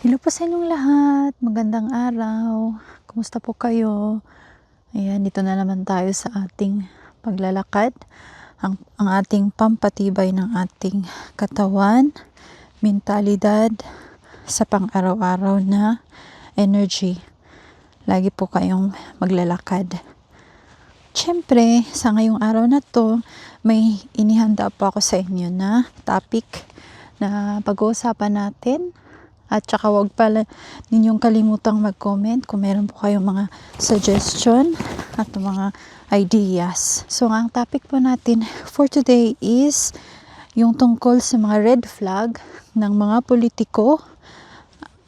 Hello po sa inyong lahat. Magandang araw. Kumusta po kayo? Ayan, dito na naman tayo sa ating paglalakad. Ang ating pampatibay ng ating katawan, mentalidad, sa pang-araw-araw na energy. Lagi po kayong maglalakad. Siyempre, sa ngayong araw na to, may inihanda po ako sa inyo na topic na pag-uusapan natin. At saka wag pala ninyong kalimutang mag-comment kung meron po kayong mga suggestion at mga ideas. So, ang topic po natin for today is yung tungkol sa mga red flag ng mga politiko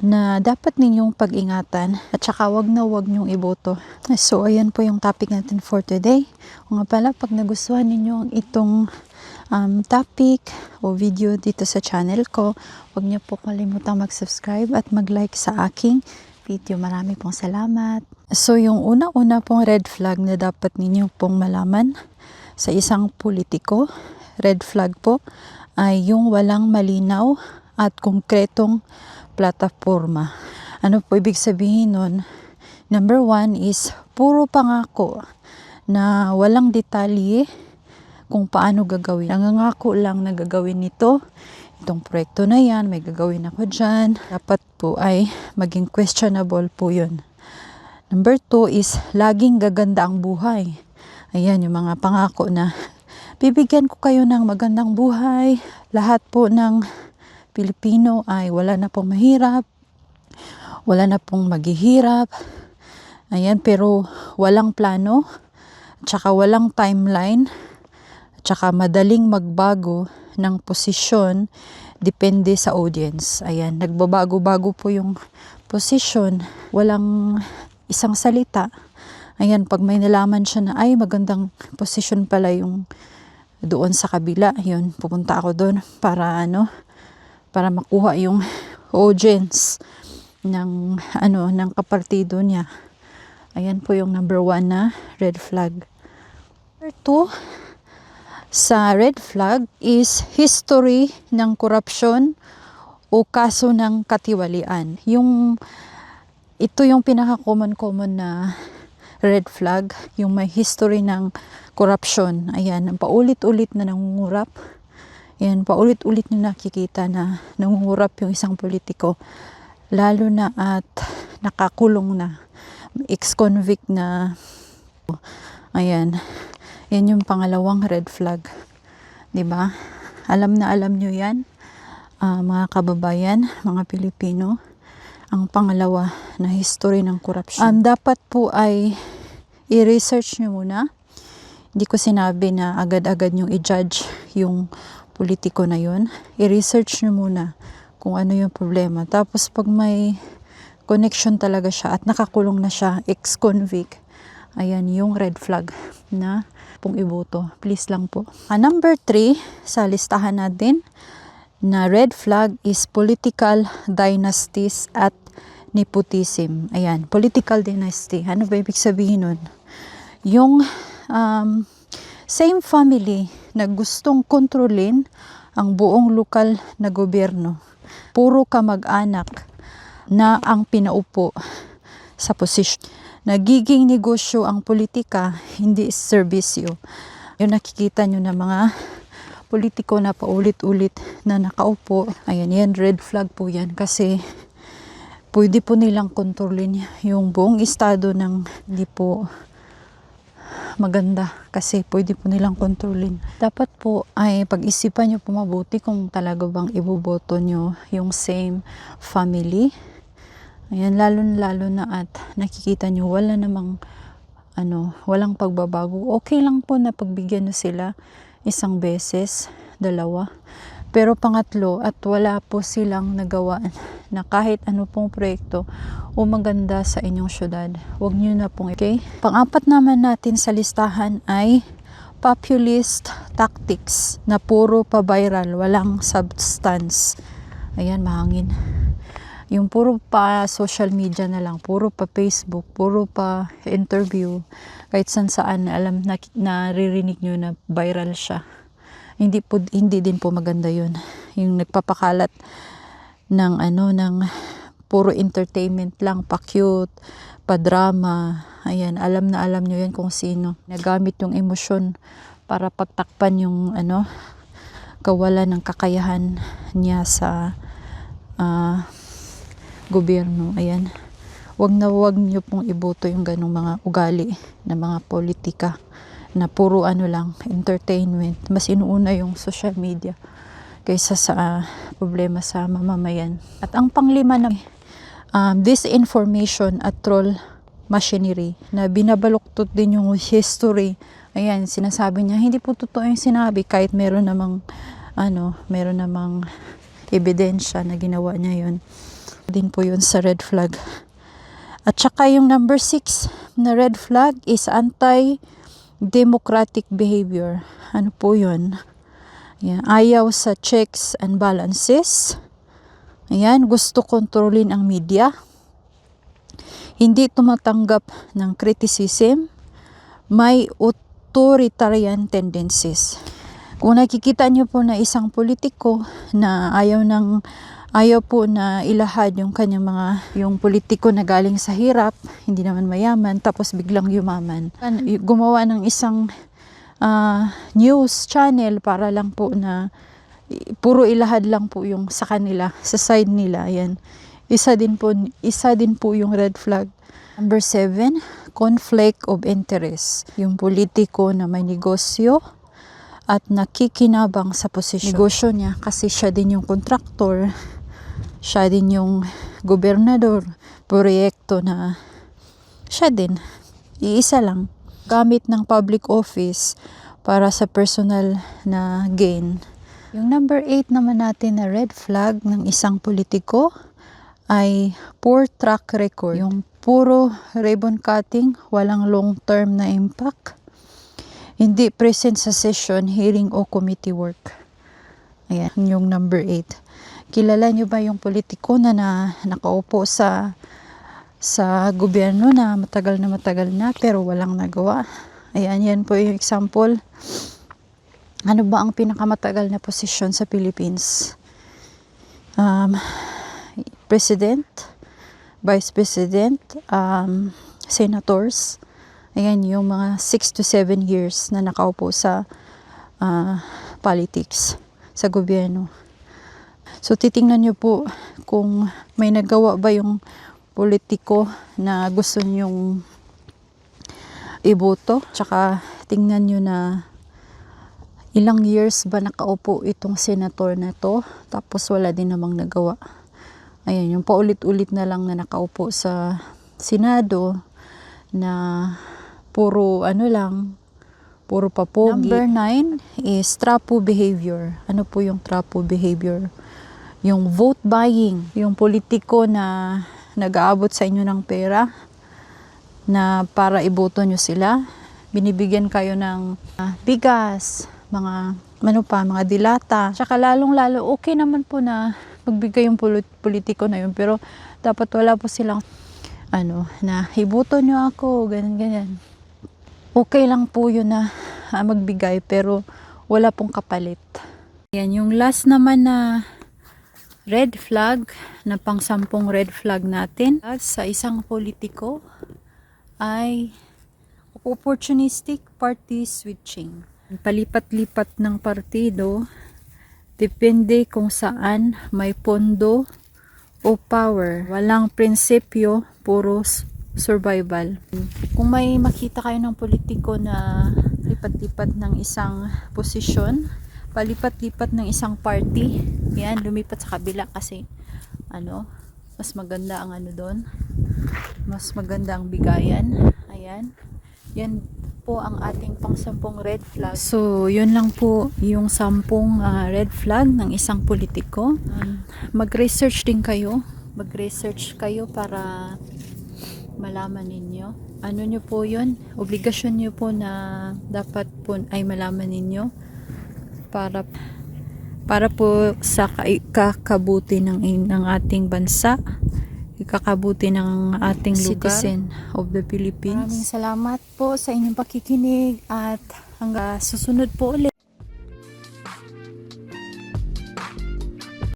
na dapat ninyong pag-ingatan at saka wag nyong iboto. So, ayan po yung topic natin for today. Kung nga pala, pag nagustuhan ninyo itong topic o video dito sa channel ko, huwag niyo po kalimutang mag-subscribe at mag-like sa aking video. Marami pong salamat. So, yung una-una pong red flag na dapat ninyo pong malaman sa isang politiko, red flag po, ay yung walang malinaw at konkretong plataforma. Ano po ibig sabihin nun? Number 1 is puro pangako na walang detalye kung paano gagawin. Nangangako lang na gagawin nito, itong proyekto na yan, may gagawin ako dyan. Dapat po ay maging questionable po yun. Number 2 is laging gaganda ang buhay. Ayan, yung mga pangako na bibigyan ko kayo ng magandang buhay. Lahat po ng Pilipino ay wala na pong mahirap, wala na pong maghihirap. Ayan, pero walang plano, tsaka walang timeline, tsaka madaling magbago ng posisyon depende sa audience. Ayan, nagbabago-bago po yung posisyon. Walang isang salita. Ayan, pag may nalaman siya na ay magandang posisyon pala yung doon sa kabila, yun, pupunta ako doon para para makuha yung audience ng ng kapartido niya. Ayan po yung number 1 na red flag. Number 2 sa red flag is history ng korupsyon o kaso ng katiwalian. Ito yung pinaka-common na red flag, yung may history ng korupsyon. Ayan, paulit-ulit na nangungurap. Ayan, paulit-ulit na nakikita na nangungurap yung isang politiko. Lalo na at nakakulong na, ex-convict na. Ayan. Yan yung pangalawang red flag. 'Di ba? Alam na alam nyo yan, mga kababayan, mga Pilipino. Ang pangalawa na history ng korupsyon. Dapat po ay i-research nyo muna. Hindi ko sinabi na agad-agad nyo i-judge yung politiko na yun. I-research nyo muna kung ano yung problema. Tapos pag may connection talaga siya at nakakulong na siya, ex-convict, ayan yung red flag na pong iboto. Please lang po. Number 3 sa listahan natin na red flag is political dynasties at nepotism. Ayan, political dynasty. Ano ba ibig sabihin nun? Yung same family na gustong kontrolin ang buong lokal na gobyerno. Puro kamag-anak na ang pinaupo sa posisyon. Nagiging negosyo ang politika, hindi serbisyo. Yung nakikita nyo na mga politiko na paulit-ulit na nakaupo, ayan, yan, red flag po yan. Kasi pwede po nilang kontrolin yung buong estado ng hindi po maganda. Kasi pwede po nilang kontrolin. Dapat po ay pag-isipan nyo po mabuti kung talaga bang iboboto nyo yung same family. Ayan, lalo na at nakikita nyo wala namang walang pagbabago. Okay lang po na pagbigyan nyo sila isang beses, dalawa. Pero pangatlo at wala po silang nagawa na kahit ano pong proyekto o maganda sa inyong syudad. Huwag nyo na pong okay. Pang-apat naman natin sa listahan ay populist tactics na puro pa-viral, walang substance. Ayan, mahangin. Yung puro pa social media na lang, puro pa Facebook, puro pa interview, kahit saan alam na naririnig nyo na viral siya. Hindi din po maganda yun. Yung nagpapakalat ng puro entertainment lang, pa-cute, pa-drama. Ayan, alam na alam nyo yan kung sino. Nagamit yung emosyon para pagtakpan yung kawalan ng kakayahan niya sa gobyerno. Ayan. Wag nyo pong iboto yung ganong mga ugali na mga politika na puro lang, entertainment. Mas inuuna yung social media kaysa sa problema sa mamamayan. At ang panglima na disinformation at troll machinery na binabaluktot din yung history. Ayan, sinasabi niya, hindi po totoo yung sinabi kahit meron namang ebidensya na ginawa niya yun. Din po yun sa red flag. At saka yung number 6 na red flag is anti-democratic behavior. Ano po yun? Ayan, ayaw sa checks and balances. Ayan, gusto kontrolin ang media. Hindi tumatanggap ng criticism. May authoritarian tendencies. Kung nakikita niyo po na isang politiko na ayaw po na ilahad yung kanyang yung politiko na galing sa hirap, hindi naman mayaman, tapos biglang yumaman. Gumawa ng isang news channel para lang po na puro ilahad lang po yung sa kanila, sa side nila. Ayan. Isa din po yung red flag. Number 7, conflict of interest. Yung politiko na may negosyo at nakikinabang sa posisyon. Negosyo niya kasi siya din yung kontraktor, siya din yung gobernador, proyekto na siya din, iisa lang. Gamit ng public office para sa personal na gain. Yung number 8 naman natin na red flag ng isang politiko ay poor track record. Yung puro ribbon cutting, walang long-term na impact. Hindi present sa session, hearing o committee work. Ayan, yung number 8. Kilala nyo ba yung politiko na nakaupo sa gobyerno na matagal na pero walang nagawa? Ayan, yan po yung example. Ano ba ang pinakamatagal na posisyon sa Philippines? President, Vice President, Senators. Ayan, yung mga 6 to 7 years na nakaupo sa politics, sa gobyerno. So, titingnan nyo po kung may nagawa ba yung politiko na gusto nyong iboto. Tsaka tingnan nyo na ilang years ba nakaupo itong senator na to. Tapos wala din namang nagawa. Ayan, yung paulit-ulit na lang na nakaupo sa Senado na puro puro papogi. Number 9 is trapo behavior. Ano po yung trapo behavior? Yung vote buying. Yung politiko na nag-aabot sa inyo ng pera na para iboto nyo sila. Binibigyan kayo ng bigas, mga dilata. Tsaka lalong-lalo, okay naman po na magbigay yung politiko na yun. Pero dapat wala po silang na iboto nyo ako, ganyan. Okay lang po yun na magbigay pero wala pong kapalit. Yan, yung last naman na red flag, na pang-sampung red flag natin sa isang politiko ay opportunistic party switching. Palipat-lipat ng partido, depende kung saan may pondo o power. Walang prinsipyo, puro survival. Kung may makita kayo ng politiko na lipat-lipat ng isang posisyon, palipat-lipat ng isang party, yan, lumipat sa kabila kasi mas maganda ang doon, mas maganda ang bigayan. Ayan, yan po ang ating pang-sampung red flag. So, yun lang po yung 10 red flag ng isang politiko. Mag-research din kayo. Mag-research kayo para malaman ninyo. Ano nyo po yun? Obligasyon nyo po na dapat po ay malaman ninyo para po sa kakabuti ng ating bansa, kakabuti ng ating citizen of the Philippines. Maraming salamat po sa inyong pakikinig at hanggang susunod po ulit.